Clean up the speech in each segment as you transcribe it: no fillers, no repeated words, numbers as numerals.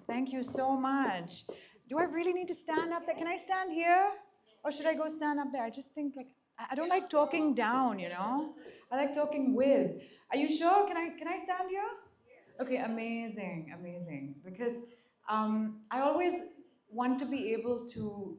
Thank you so much. Do I really need to stand up there? Can I stand here? Or should I go stand up there? I just think like I don't like talking down, you know? I like talking with. Are you sure? Can I stand here? Okay, amazing, amazing. Because I always want to be able to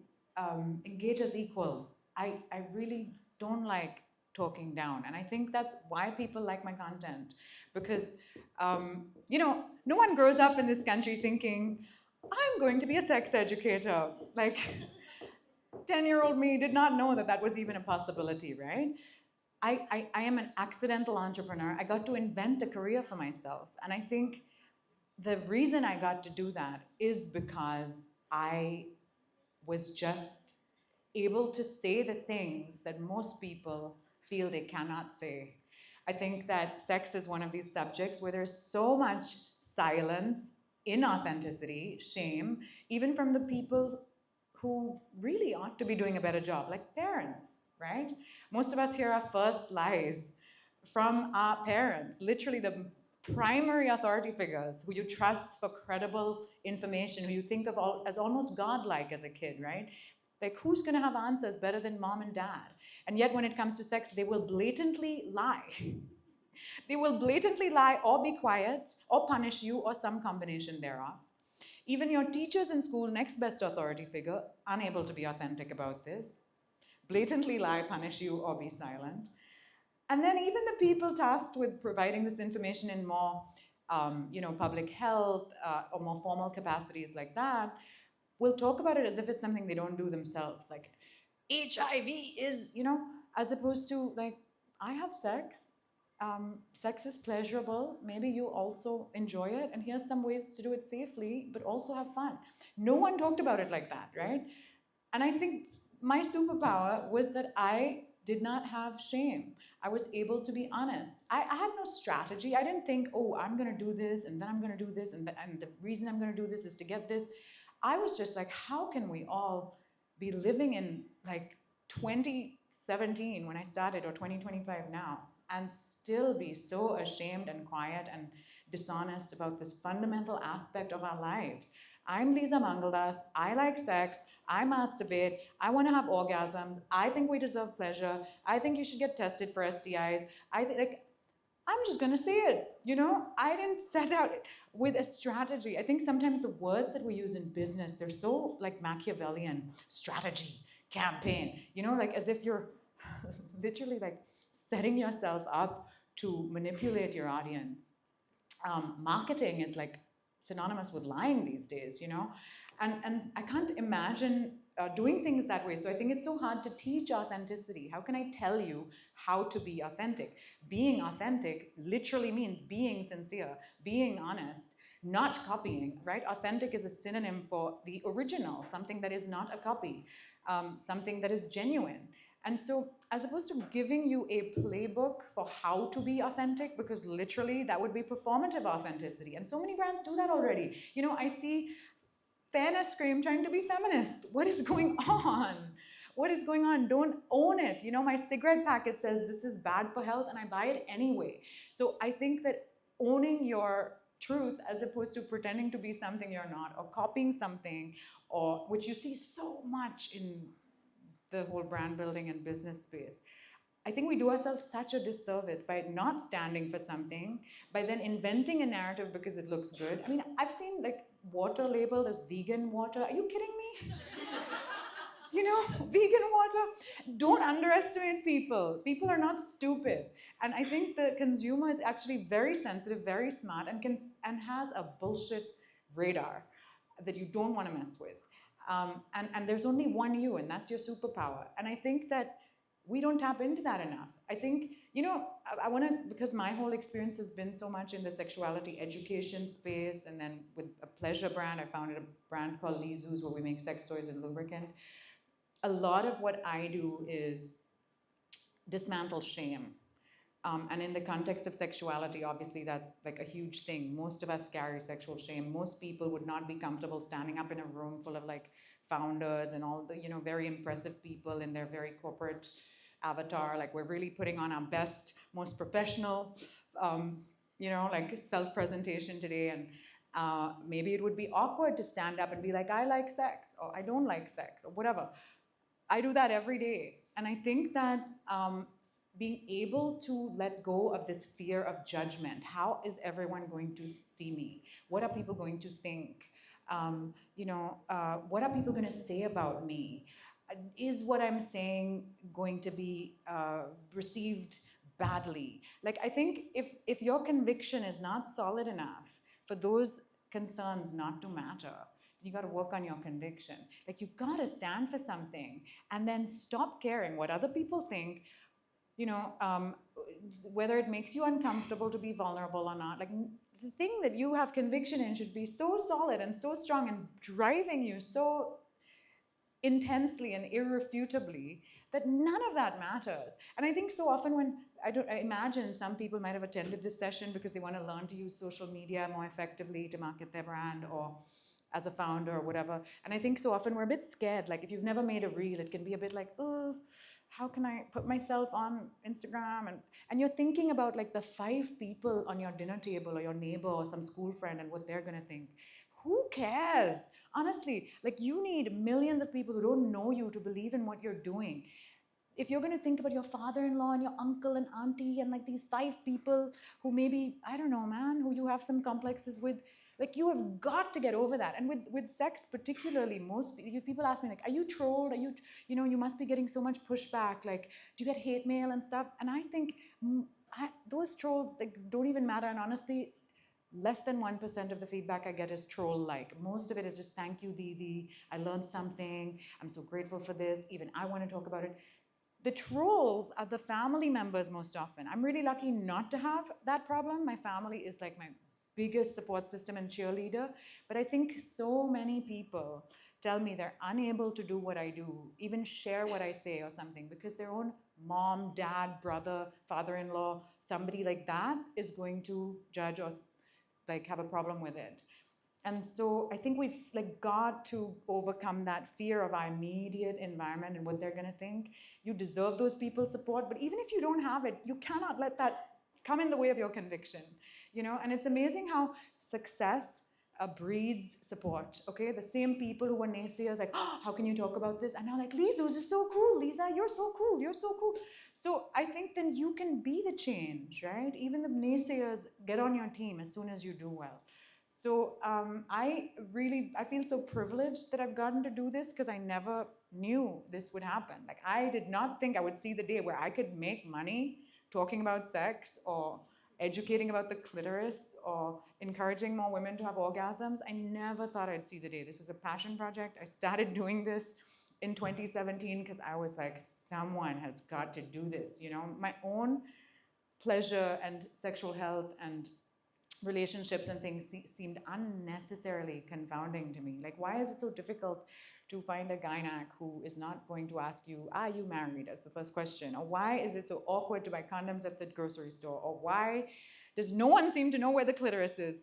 engage as equals. I really don't like talking down. And I think that's why people like my content. Because, no one grows up in this country thinking, I'm going to be a sex educator. Like, 10-year-old me did not know that that was even a possibility, right? I am an accidental entrepreneur. I got to invent a career for myself. And I think the reason I got to do that is because I was just able to say the things that most people feel they cannot say. I think that sex is one of these subjects where there's so much silence, inauthenticity, shame, even from the people who really ought to be doing a better job, like parents, right? Most of us hear our first lies from our parents, literally the primary authority figures who you trust for credible information, who you think of as almost godlike as a kid, right? Like, who's going to have answers better than mom and dad? And yet, when it comes to sex, they will blatantly lie. They will blatantly lie or be quiet or punish you or some combination thereof. Even your teachers in school, next best authority figure, unable to be authentic about this, blatantly lie, punish you, or be silent. And then even the people tasked with providing this information in more, public health or more formal capacities like that, will talk about it as if it's something they don't do themselves. Like, HIV is, as opposed to like, I have sex. Sex is pleasurable. Maybe you also enjoy it, and here's some ways to do it safely, but also have fun. No one talked about it like that, right? And I think my superpower was that I did not have shame. I was able to be honest. I had no strategy. I didn't think, oh, I'm going to do this, and then I'm going to do this, and the reason I'm going to do this is to get this. I was just like, how can we all be living in like 2017 when I started, or 2025 now, and still be so ashamed and quiet and dishonest about this fundamental aspect of our lives? I'm Lisa Mangaldas. I like sex. I masturbate. I want to have orgasms. I think we deserve pleasure. I think you should get tested for STIs. I'm just going to say it. I didn't set out with a strategy. I think sometimes the words that we use in business, they're so like Machiavellian: strategy, campaign, like as if you're literally like setting yourself up to manipulate your audience. Marketing is like synonymous with lying these days, and I can't imagine doing things that way. So I think it's so hard to teach authenticity. How can I tell you how to be authentic? Being authentic literally means being sincere, being honest, not copying, right? Authentic is a synonym for the original, something that is not a copy, something that is genuine. And so, as opposed to giving you a playbook for how to be authentic, because literally that would be performative authenticity, and so many brands do that already. I see fairness scream trying to be feminist. What is going on? What is going on? Don't own it. My cigarette packet says this is bad for health, and I buy it anyway. So I think that owning your truth, as opposed to pretending to be something you're not, or copying something, or which you see so much in the whole brand building and business space. I think we do ourselves such a disservice by not standing for something, by then inventing a narrative because it looks good. I mean, I've seen like water labeled as vegan water. Are you kidding me? Vegan water. Don't underestimate people. People are not stupid. And I think the consumer is actually very sensitive, very smart, and has a bullshit radar that you don't want to mess with. And there's only one you, and that's your superpower. And I think that we don't tap into that enough. I think, I want to, because my whole experience has been so much in the sexuality education space, and then with a pleasure brand, I founded a brand called Lizu's where we make sex toys and lubricant. A lot of what I do is dismantle shame. And in the context of sexuality, obviously that's like a huge thing. Most of us carry sexual shame. Most people would not be comfortable standing up in a room full of like founders and all the, very impressive people in their very corporate avatar. Like, we're really putting on our best, most professional, like self-presentation today. Maybe it would be awkward to stand up and be like, I like sex, or I don't like sex, or whatever. I do that every day. And I think that being able to let go of this fear of judgment, how is everyone going to see me? What are people going to think? What are people going to say about me? Is what I'm saying going to be received badly? Like, I think if your conviction is not solid enough for those concerns not to matter, you got to work on your conviction. Like, you got to stand for something and then stop caring what other people think, whether it makes you uncomfortable to be vulnerable or not. Like, the thing that you have conviction in should be so solid and so strong and driving you so intensely and irrefutably that none of that matters. And I think so often when I imagine some people might have attended this session because they want to learn to use social media more effectively to market their brand, or as a founder or whatever. And I think so often we're a bit scared. Like, if you've never made a reel, it can be a bit like, oh, how can I put myself on Instagram? And you're thinking about like the 5 people on your dinner table, or your neighbor, or some school friend, and what they're gonna think. Who cares? Honestly, like, you need millions of people who don't know you to believe in what you're doing. If you're going to think about your father-in-law and your uncle and auntie and like these 5 people who maybe, I don't know, man, who you have some complexes with, like, you have got to get over that. And with sex particularly, most people ask me, like, are you trolled? Are you, you must be getting so much pushback. Like, do you get hate mail and stuff? And I think those trolls, like, don't even matter. And honestly, less than 1% of the feedback I get is troll-like. Most of it is just, thank you, Didi. I learned something. I'm so grateful for this. Even I want to talk about it. The trolls are the family members most often. I'm really lucky not to have that problem. My family is like my biggest support system and cheerleader. But I think so many people tell me they're unable to do what I do, even share what I say or something, because their own mom, dad, brother, father-in-law, somebody like that is going to judge or like have a problem with it. And so I think we've like got to overcome that fear of our immediate environment and what they're going to think. You deserve those people's support, but even if you don't have it, you cannot let that come in the way of your conviction, And it's amazing how success breeds support. Okay, the same people who were naysayers, like, oh, how can you talk about this? And now, like, Lisa, this is so cool. Lisa, you're so cool. You're so cool. So I think then you can be the change, right? Even the naysayers get on your team as soon as you do well. So I feel so privileged that I've gotten to do this, because I never knew this would happen. Like, I did not think I would see the day where I could make money talking about sex, or educating about the clitoris, or encouraging more women to have orgasms. I never thought I'd see the day. This was a passion project. I started doing this in 2017 because I was like, someone has got to do this, My own pleasure and sexual health and relationships and things seemed unnecessarily confounding to me. Like, why is it so difficult to find a gynac who is not going to ask you, are you married, as the first question? Or why is it so awkward to buy condoms at the grocery store? Or why does no one seem to know where the clitoris is?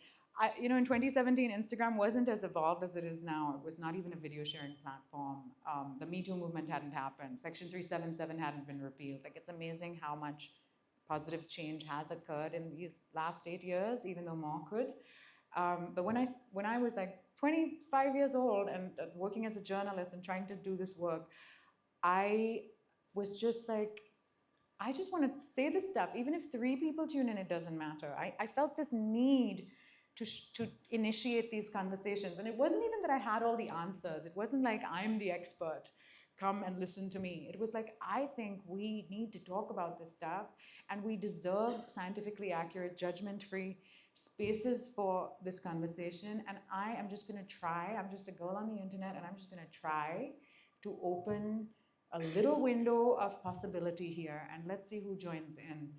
In 2017, Instagram wasn't as evolved as it is now. It was not even a video sharing platform. The Me Too movement hadn't happened. Section 377 hadn't been repealed. Like, it's amazing how much positive change has occurred in these last 8 years, even though more could. But when I was like 25 years old and working as a journalist and trying to do this work, I was just like, I just want to say this stuff. Even if 3 people tune in, it doesn't matter. I felt this need to initiate these conversations. And it wasn't even that I had all the answers. It wasn't like I'm the expert. Come and listen to me. It was like, I think we need to talk about this stuff, and we deserve scientifically accurate, judgment-free spaces for this conversation. And I am just going to try. I'm just a girl on the internet, and I'm just going to try to open a little window of possibility here, and let's see who joins in.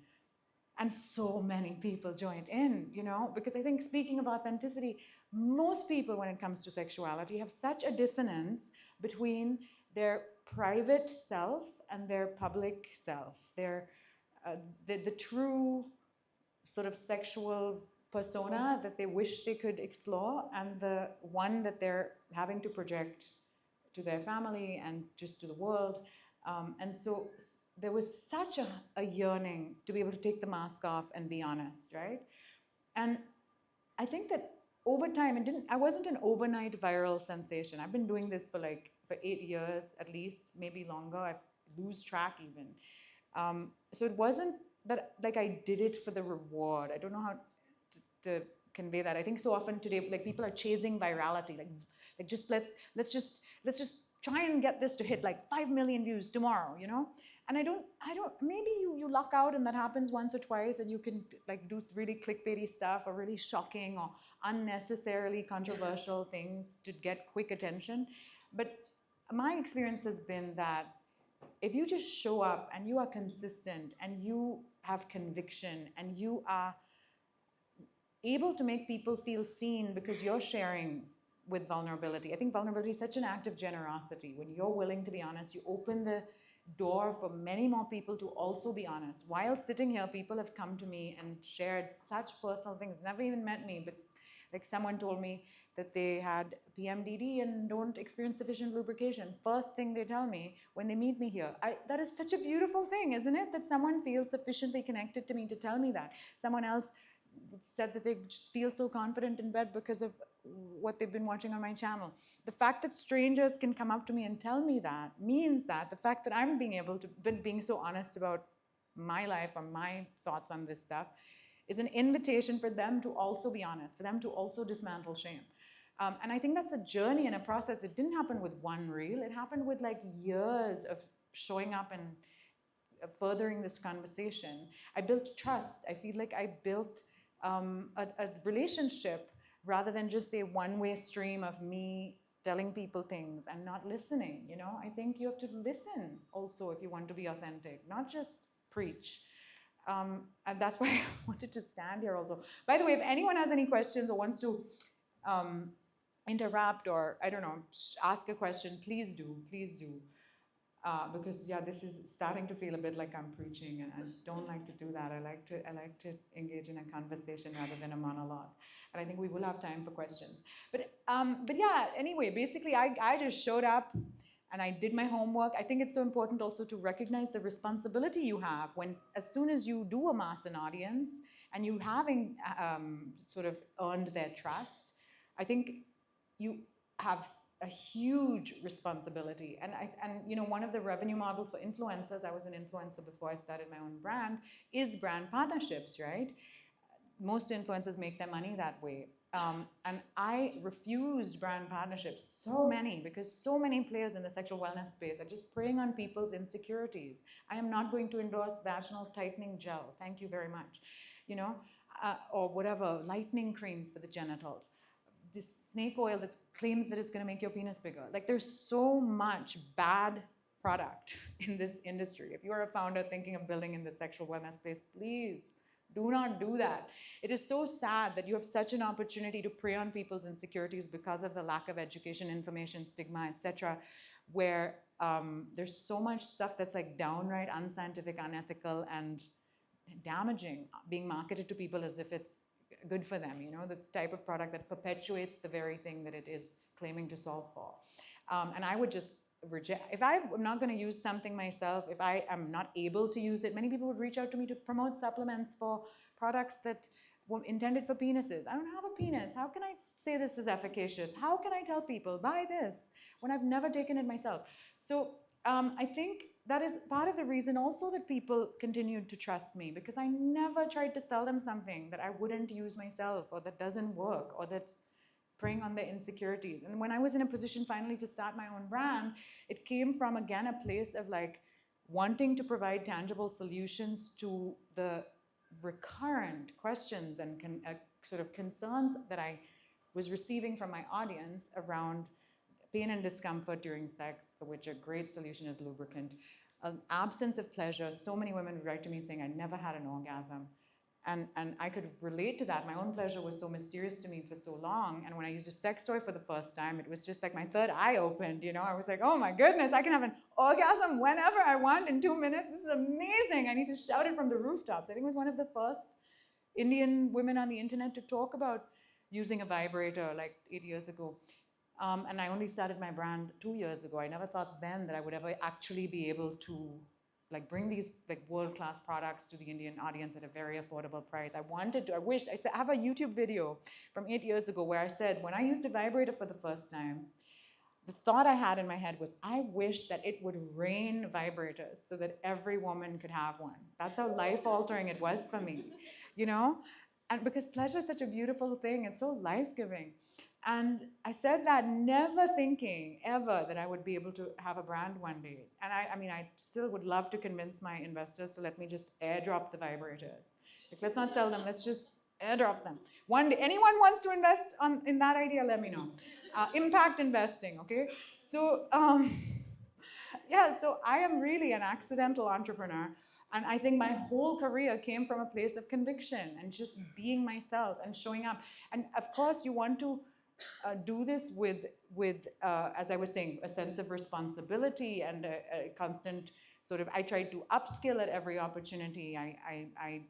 And so many people joined in, because I think, speaking of authenticity, most people, when it comes to sexuality, have such a dissonance between their private self and their public self, the true sort of sexual persona that they wish they could explore, and the one that they're having to project to their family and just to the world. And so there was such a yearning to be able to take the mask off and be honest, right? And I think that over time, I wasn't an overnight viral sensation. I've been doing this for 8 years at least, maybe longer. I lose track even. So it wasn't that like I did it for the reward. I don't know how to convey that. I think so often today, like people are chasing virality, like just let's just try and get this to hit like 5 million views tomorrow, you know? And I don't, maybe you luck out and that happens once or twice and you can like do really clickbaity stuff or really shocking or unnecessarily controversial things to get quick attention. But my experience has been that if you just show up and you are consistent and you have conviction and you are able to make people feel seen because you're sharing with vulnerability. I think vulnerability is such an act of generosity. When you're willing to be honest, you open the door for many more people to also be honest. While sitting here, people have come to me and shared such personal things, never even met me, but like someone told me that they had PMDD and don't experience sufficient lubrication. First thing they tell me when they meet me here. That is such a beautiful thing, isn't it? That someone feels sufficiently connected to me to tell me that. Someone else said that they just feel so confident in bed because of what they've been watching on my channel. The fact that strangers can come up to me and tell me that means that the fact that I'm being so honest about my life or my thoughts on this stuff is an invitation for them to also be honest, for them to also dismantle shame. And I think that's a journey and a process. It didn't happen with one reel. It happened with like years of showing up and furthering this conversation. I built trust. I feel like I built a relationship rather than just a one-way stream of me telling people things and not listening. You know, I think you have to listen also if you want to be authentic, not just preach. And that's why I wanted to stand here also. By the way, if anyone has any questions or wants to interrupt or, I don't know, ask a question, please do, please do. Because yeah, this is starting to feel a bit like I'm preaching, and I don't like to do that. I like to engage in a conversation rather than a monologue, and I think we will have time for questions. But yeah, anyway, basically, I just showed up, and I did my homework. I think it's so important also to recognize the responsibility you have when, as soon as you do amass an audience and you having sort of earned their trust, I think you have a huge responsibility. And you know, one of the revenue models for influencers, I was an influencer before I started my own brand, is brand partnerships, right? Most influencers make their money that way. And I refused brand partnerships, so many, because so many players in the sexual wellness space are just preying on people's insecurities. I am not going to endorse vaginal tightening gel, thank you very much, you know, or whatever, lightening creams for the genitals. This snake oil that claims that it's going to make your penis bigger. Like, there's so much bad product in this industry. If you are a founder thinking of building in the sexual wellness space, please do not do that. It is so sad that you have such an opportunity to prey on people's insecurities because of the lack of education, information, stigma, etc., where there's so much stuff that's like downright unscientific, unethical, and damaging being marketed to people as if it's good for them, you know, the type of product that perpetuates the very thing that it is claiming to solve for. And I would just reject, if I'm not going to use something myself, if I am not able to use it, many people would reach out to me to promote supplements for products that were intended for penises. I don't have a penis. How can I say this is efficacious? How can I tell people, buy this, when I've never taken it myself? So I think that is part of the reason also that people continued to trust me, because I never tried to sell them something that I wouldn't use myself or that doesn't work or that's preying on their insecurities. And when I was in a position finally to start my own brand, it came from, again, a place of like wanting to provide tangible solutions to the recurrent questions and sort of concerns that I was receiving from my audience around pain and discomfort during sex, for which a great solution is lubricant. An absence of pleasure. So many women would write to me saying, I never had an orgasm. And I could relate to that. My own pleasure was so mysterious to me for so long. And when I used a sex toy for the first time, it was just like my third eye opened, you know? I was like, oh my goodness, I can have an orgasm whenever I want in 2 minutes. This is amazing. I need to shout it from the rooftops. I think it was one of the first Indian women on the internet to talk about using a vibrator like 8 years ago. And I only started my brand 2 years ago. I never thought then that I would ever actually be able to like bring these like world-class products to the Indian audience at a very affordable price. I have a YouTube video from 8 years ago where I said, when I used a vibrator for the first time, the thought I had in my head was, I wish that it would rain vibrators so that every woman could have one. That's how life-altering it was for me, you know? And because pleasure is such a beautiful thing, it's so life-giving. And I said that never thinking ever that I would be able to have a brand one day. And I mean, I still would love to convince my investors to let me just airdrop the vibrators. Like, let's not sell them, let's just airdrop them. One day, anyone wants to invest in that idea, let me know. Impact investing, okay? So, yeah, so I am really an accidental entrepreneur. And I think my whole career came from a place of conviction and just being myself and showing up. And of course, you want to do this with as I was saying, a sense of responsibility and a constant sort of, I tried to upskill at every opportunity. I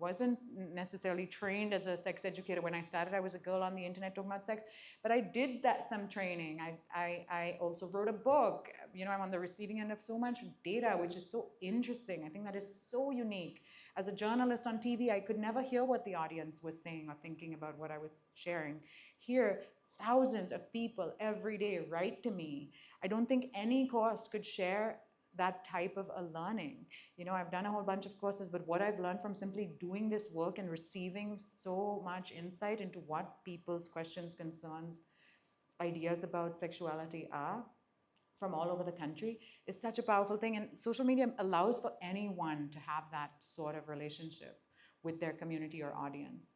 wasn't necessarily trained as a sex educator. When I started, I was a girl on the internet talking about sex, but I did some training. I also wrote a book. I'm on the receiving end of so much data, which is so interesting. I think that is so unique. As a journalist on TV, I could never hear what the audience was saying or thinking about what I was sharing. Here, thousands of people every day write to me. I don't think any course could share that type of a learning. I've done a whole bunch of courses, but what I've learned from simply doing this work and receiving so much insight into what people's questions, concerns, ideas about sexuality are from all over the country is such a powerful thing. And social media allows for anyone to have that sort of relationship with their community or audience.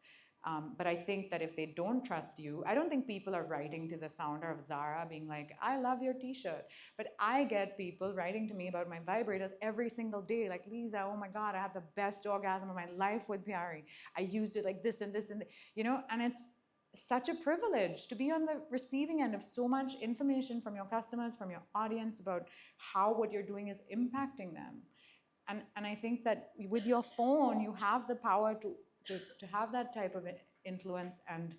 But I think that if they don't trust you, I don't think people are writing to the founder of Zara being like, I love your t-shirt. But I get people writing to me about my vibrators every single day, like, Lisa, oh my God, I had the best orgasm of my life with Pyari. I used it like this and this and, and it's such a privilege to be on the receiving end of so much information from your customers, from your audience about how what you're doing is impacting them. And I think that with your phone, you have the power to have that type of influence and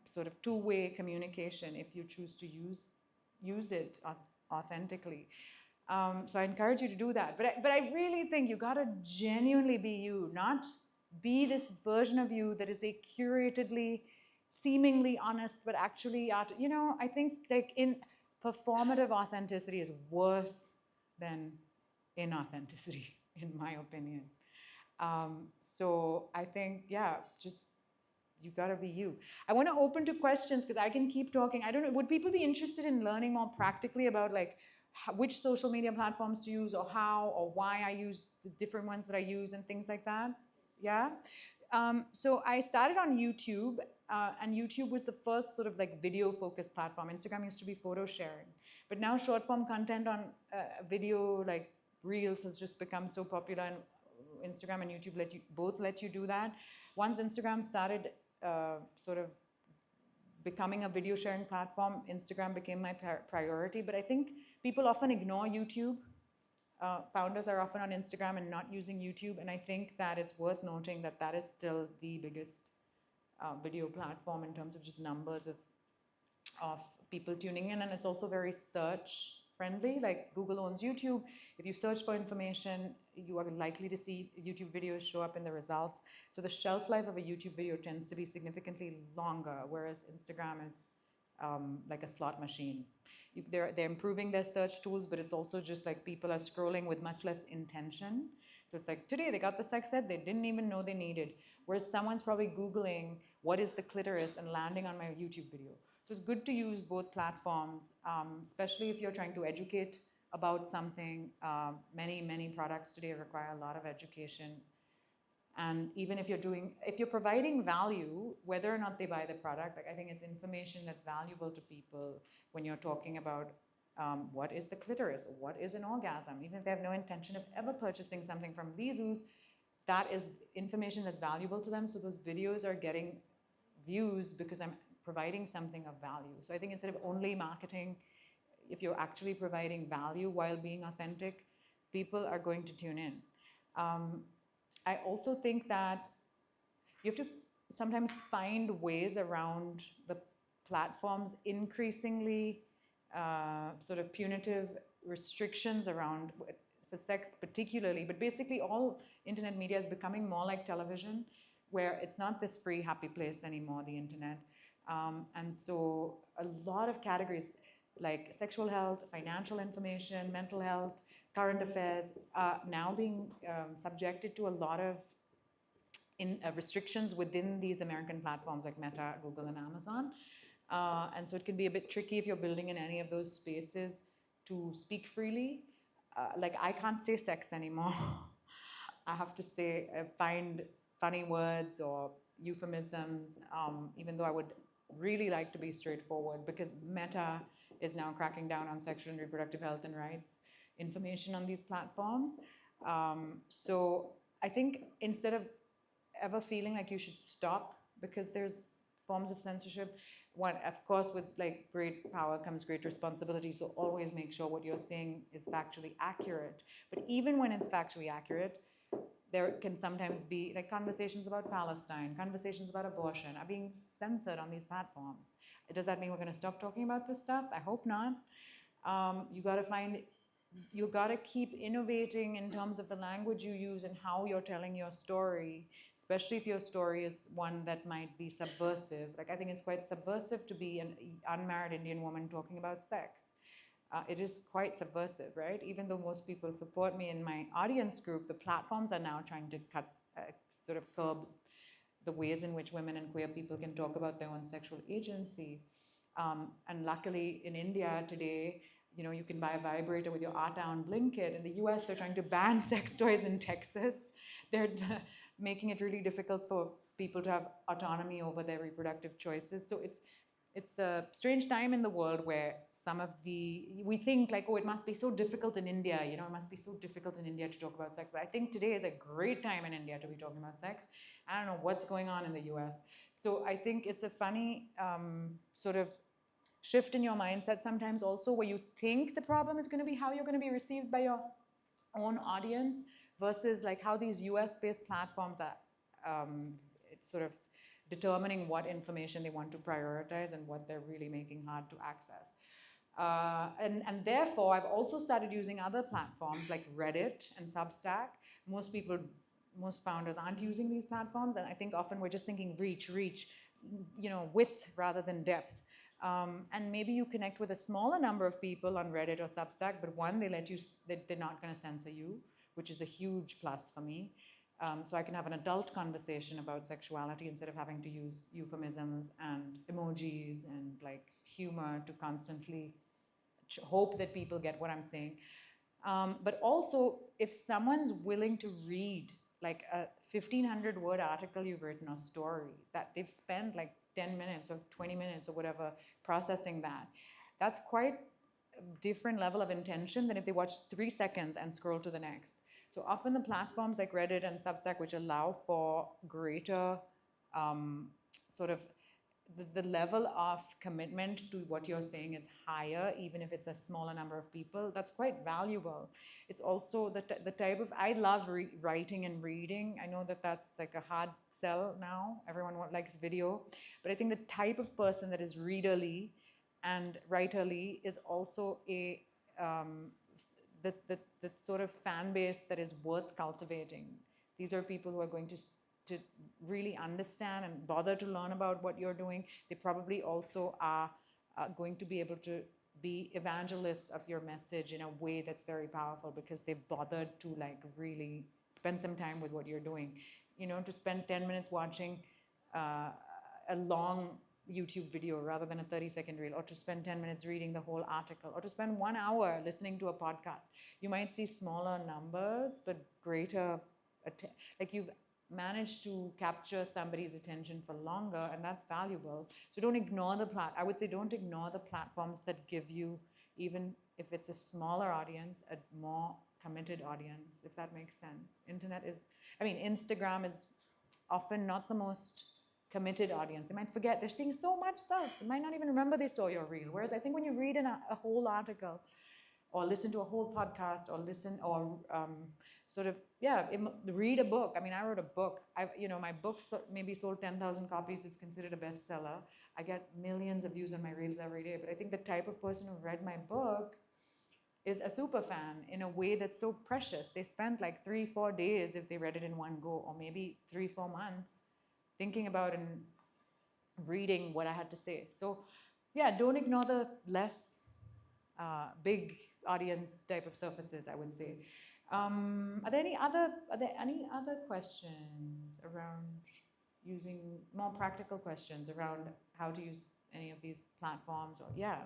sort of two-way communication if you choose to use it authentically. So I encourage you to do that. But I really think you gotta genuinely be you, not be this version of you that is a curatedly, seemingly honest, but actually, I think like in performative authenticity is worse than inauthenticity, in my opinion. So I think, yeah, just you gotta be you. I want to open to questions because I can keep talking. I don't know, would people be interested in learning more practically about like which social media platforms to use or how or why I use the different ones that I use and things like that? Yeah? So I started on YouTube and YouTube was the first sort of like video focused platform. Instagram used to be photo sharing. But now short form content on video like Reels has just become so popular, and Instagram and YouTube both let you do that. Once Instagram started sort of becoming a video sharing platform, Instagram became my priority. But I think people often ignore YouTube. Founders are often on Instagram and not using YouTube. And I think that it's worth noting that that is still the biggest video platform in terms of just numbers of people tuning in. And it's also very search friendly. Like Google owns YouTube. If you search for information, you are likely to see YouTube videos show up in the results. So the shelf life of a YouTube video tends to be significantly longer, whereas Instagram is like a slot machine. They're improving their search tools, but it's also just like people are scrolling with much less intention. So it's like, today they got the sex ed they didn't even know they needed. Whereas someone's probably Googling, what is the clitoris, and landing on my YouTube video. So it's good to use both platforms, especially if you're trying to educate about something. Many products today require a lot of education. And even if you're providing value, whether or not they buy the product, like I think it's information that's valuable to people when you're talking about what is the clitoris, what is an orgasm, even if they have no intention of ever purchasing something from Lizu's, that is information that's valuable to them. So those videos are getting views because I'm providing something of value. So I think instead of only marketing, if you're actually providing value while being authentic, people are going to tune in. I also think that you have to sometimes find ways around the platform's increasingly sort of punitive restrictions around for sex particularly, but basically all internet media is becoming more like television, where it's not this free happy place anymore, the internet. And so a lot of categories like sexual health, financial information, mental health, current affairs are now being subjected to a lot of restrictions within these American platforms like Meta, Google, and Amazon. And so it can be a bit tricky if you're building in any of those spaces to speak freely. Like I can't say sex anymore. I have to say, find funny words or euphemisms, even though I would really like to be straightforward, because Meta is now cracking down on sexual and reproductive health and rights information on these platforms. So I think instead of ever feeling like you should stop because there's forms of censorship, of course, with like great power comes great responsibility. So always make sure what you're saying is factually accurate. But even when it's factually accurate, there can sometimes be like conversations about Palestine, conversations about abortion are being censored on these platforms. Does that mean we're going to stop talking about this stuff? I hope not. You got to keep innovating in terms of the language you use and how you're telling your story, especially if your story is one that might be subversive. Like I think it's quite subversive to be an unmarried Indian woman talking about sex. It is quite subversive, right? Even though most people support me in my audience group, the platforms are now trying to sort of curb the ways in which women and queer people can talk about their own sexual agency. And luckily in India today, you can buy a vibrator with your Atta on Blinkit. In the US, they're trying to ban sex toys in Texas. They're making it really difficult for people to have autonomy over their reproductive choices. So it's a strange time in the world where we think like, oh, it must be so difficult in India, it must be so difficult in India to talk about sex. But I think today is a great time in India to be talking about sex. I don't know what's going on in the US. So I think it's a funny sort of shift in your mindset sometimes also, where you think the problem is going to be how you're going to be received by your own audience versus like how these US-based platforms are it's sort of determining what information they want to prioritize and what they're really making hard to access. And therefore, I've also started using other platforms like Reddit and Substack. Most founders aren't using these platforms, and I think often we're just thinking reach, width rather than depth. And maybe you connect with a smaller number of people on Reddit or Substack, but one, they're not going to censor you, which is a huge plus for me. So I can have an adult conversation about sexuality instead of having to use euphemisms and emojis and like humor to constantly hope that people get what I'm saying. But also, if someone's willing to read like a 1,500 word article you've written or story that they've spent like 10 minutes or 20 minutes or whatever processing that's quite a different level of intention than if they watch 3 seconds and scroll to the next. So often the platforms like Reddit and Substack, which allow for greater sort of the level of commitment to what you're saying is higher, even if it's a smaller number of people, that's quite valuable. It's also the type of, I love writing and reading. I know that's like a hard sell now. Everyone likes video. But I think the type of person that is readerly and writerly is also the sort of fan base that is worth cultivating. These are people who are going to really understand and bother to learn about what you're doing. They probably also are going to be able to be evangelists of your message in a way that's very powerful because they've bothered to like really spend some time with what you're doing. To spend 10 minutes watching a long YouTube video rather than a 30-second reel, or to spend 10 minutes reading the whole article, or to spend 1 hour listening to a podcast. You might see smaller numbers, but greater, like you've managed to capture somebody's attention for longer, and that's valuable. So don't ignore I would say don't ignore the platforms that give you, even if it's a smaller audience, a more committed audience, if that makes sense. Instagram is often not the most committed audience. They might forget, they're seeing so much stuff. They might not even remember they saw your reel. Whereas I think when you read a whole article or listen to a whole podcast or read a book. I wrote a book. My book maybe sold 10,000 copies. It's considered a bestseller. I get millions of views on my reels every day. But I think the type of person who read my book is a super fan in a way that's so precious. They spent like 3-4 days if they read it in one go, or maybe 3-4 months thinking about and reading what I had to say. So, yeah, don't ignore the less big audience type of surfaces, I would say. Are there any other questions around using more practical questions around how to use any of these platforms? Or yeah.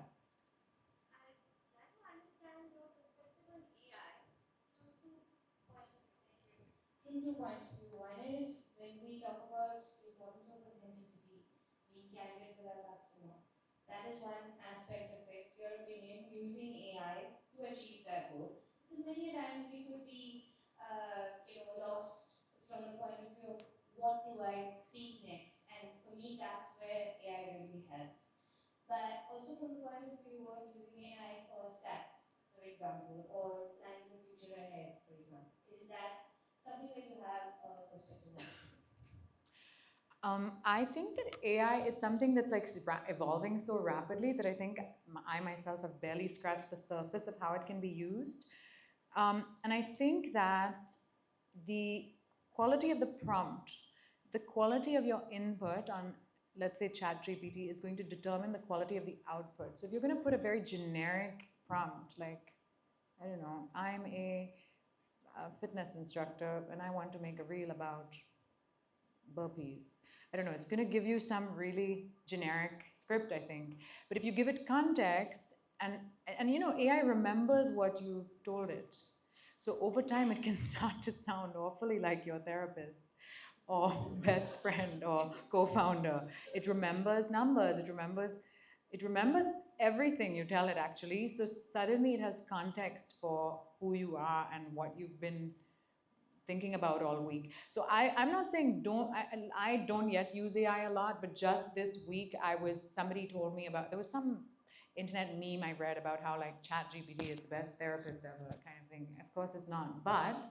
From two points of view. One is when we talk about the importance of authenticity, being candid with our customer. That is one aspect of it. Your opinion, using AI to achieve that goal. Because many times we could be, lost from the point of view of what do I speak next. And for me, that's where AI really helps. But also from the point of view of using AI for stats, for example, or planning the future ahead, for example. Is that something that you have a perspective on? I think that AI, it's something that's like evolving so rapidly that I think I myself have barely scratched the surface of how it can be used. And I think that the quality of the prompt, the quality of your input on, let's say, ChatGPT is going to determine the quality of the output. So if you're going to put a very generic prompt, like, I don't know, I'm a fitness instructor and I want to make a reel about burpees. I don't know, it's going to give you some really generic script, I think. But if you give it context, and AI remembers what you've told it. So over time, it can start to sound awfully like your therapist or best friend or co-founder. It remembers numbers. It remembers everything you tell it, actually. So suddenly it has context for who you are and what you've been thinking about all week. So I'm not saying I don't yet use AI a lot, but just this week somebody told me about, there was some internet meme I read about how like ChatGPT is the best therapist ever kind of thing. Of course it's not, but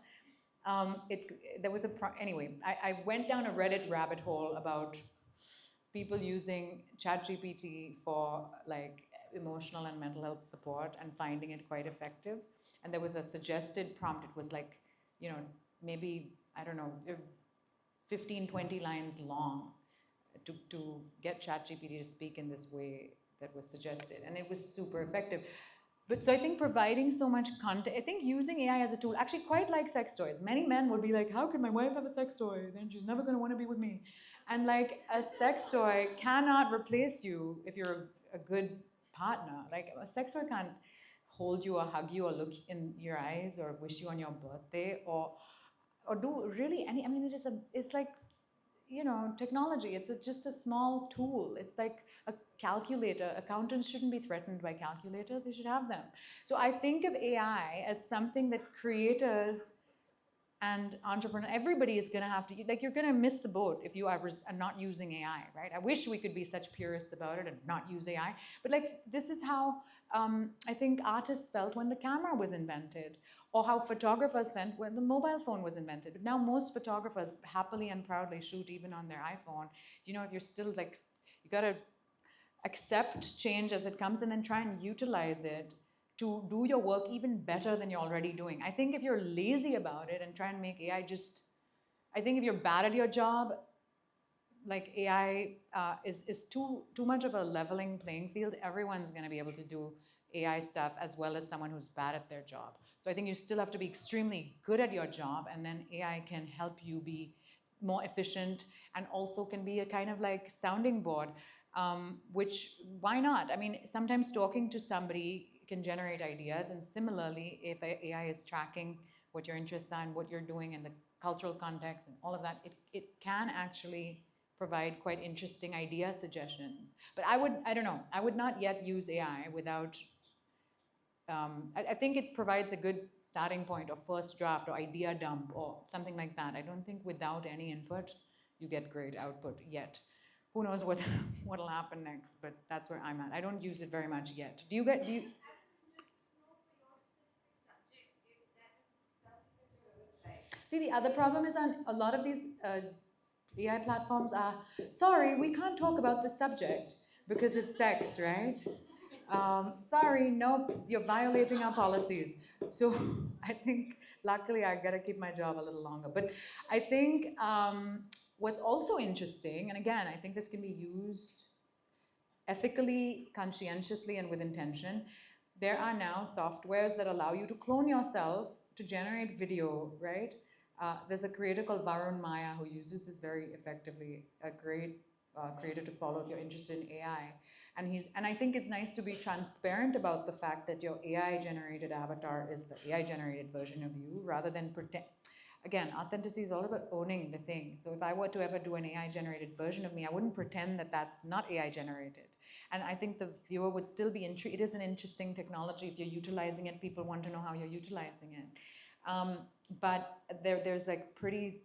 there was anyway, I went down a Reddit rabbit hole about people using ChatGPT for like emotional and mental health support and finding it quite effective. And there was a suggested prompt. It was like, maybe, I don't know, 15, 20 lines long to get ChatGPT to speak in this way that was suggested. And it was super effective. But so I think providing so much content, I think using AI as a tool, actually quite like sex toys. Many men would be like, how can my wife have a sex toy? Then she's never going to want to be with me. And like a sex toy cannot replace you if you're a good partner. Like a sex toy can't hold you or hug you or look in your eyes or wish you on your birthday or do really any, I mean, it's like, technology. It's just a small tool. It's like a calculator. Accountants shouldn't be threatened by calculators. They should have them. So I think of AI as something that creators and entrepreneurs, everybody is going to have to, like, you're going to miss the boat if you are not using AI, right? I wish we could be such purists about it and not use AI. But like, this is how I think artists felt when the camera was invented, or how photographers felt when the mobile phone was invented. But now most photographers happily and proudly shoot even on their iPhone. If you're still like, you got to accept change as it comes and then try and utilize it to do your work even better than you're already doing. I think if you're lazy about it and try and make AI I think if you're bad at your job, like AI is too much of a leveling playing field. Everyone's going to be able to do AI stuff as well as someone who's bad at their job. So I think you still have to be extremely good at your job, and then AI can help you be more efficient and also can be a kind of like sounding board, which, why not? I mean, sometimes talking to somebody can generate ideas, and similarly, if AI is tracking what your interests are and what you're doing and the cultural context and all of that, it can actually provide quite interesting idea suggestions. But I don't know, I would not yet use AI without, I think it provides a good starting point or first draft or idea dump or something like that. I don't think without any input, you get great output yet. Who knows what'll happen next, but that's where I'm at. I don't use it very much yet. Do you? See, the other problem is on a lot of these AI platforms are, sorry, we can't talk about this subject because it's sex, right? Sorry, nope, you're violating our policies. So I think, luckily, I gotta keep my job a little longer. But I think what's also interesting, and again, I think this can be used ethically, conscientiously, and with intention. There are now softwares that allow you to clone yourself to generate video, right? There's a creator called Varun Maya who uses this very effectively, a great creator to follow if you're interested in AI. And I think it's nice to be transparent about the fact that your AI generated avatar is the AI generated version of you rather than pretend. Again, authenticity is all about owning the thing. So if I were to ever do an AI generated version of me, I wouldn't pretend that that's not AI generated. And I think the viewer would still be intrigued. It is an interesting technology. If you're utilizing it, people want to know how you're utilizing it. Um, but there's like pretty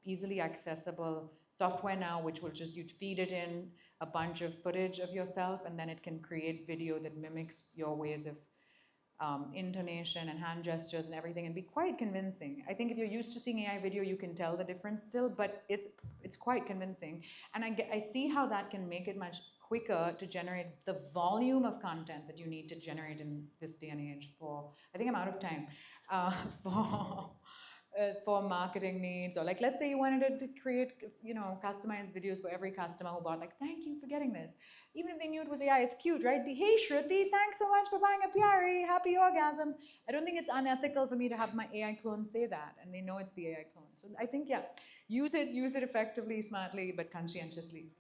easily accessible software now, which will just, you feed it in a bunch of footage of yourself, and then it can create video that mimics your ways of intonation and hand gestures and everything, and be quite convincing. I think if you're used to seeing AI video, you can tell the difference still, but it's quite convincing. And I see how that can make it much quicker to generate the volume of content that you need to generate in this day and age for, I think I'm out of time, for for marketing needs, or like, let's say you wanted to create, customized videos for every customer who bought, like, thank you for getting this. Even if they knew it was AI, it's cute, right? Hey Shruti, thanks so much for buying a Pyari, happy orgasms. I don't think it's unethical for me to have my AI clone say that, and they know it's the AI clone. So I think, yeah, use it effectively, smartly, but conscientiously.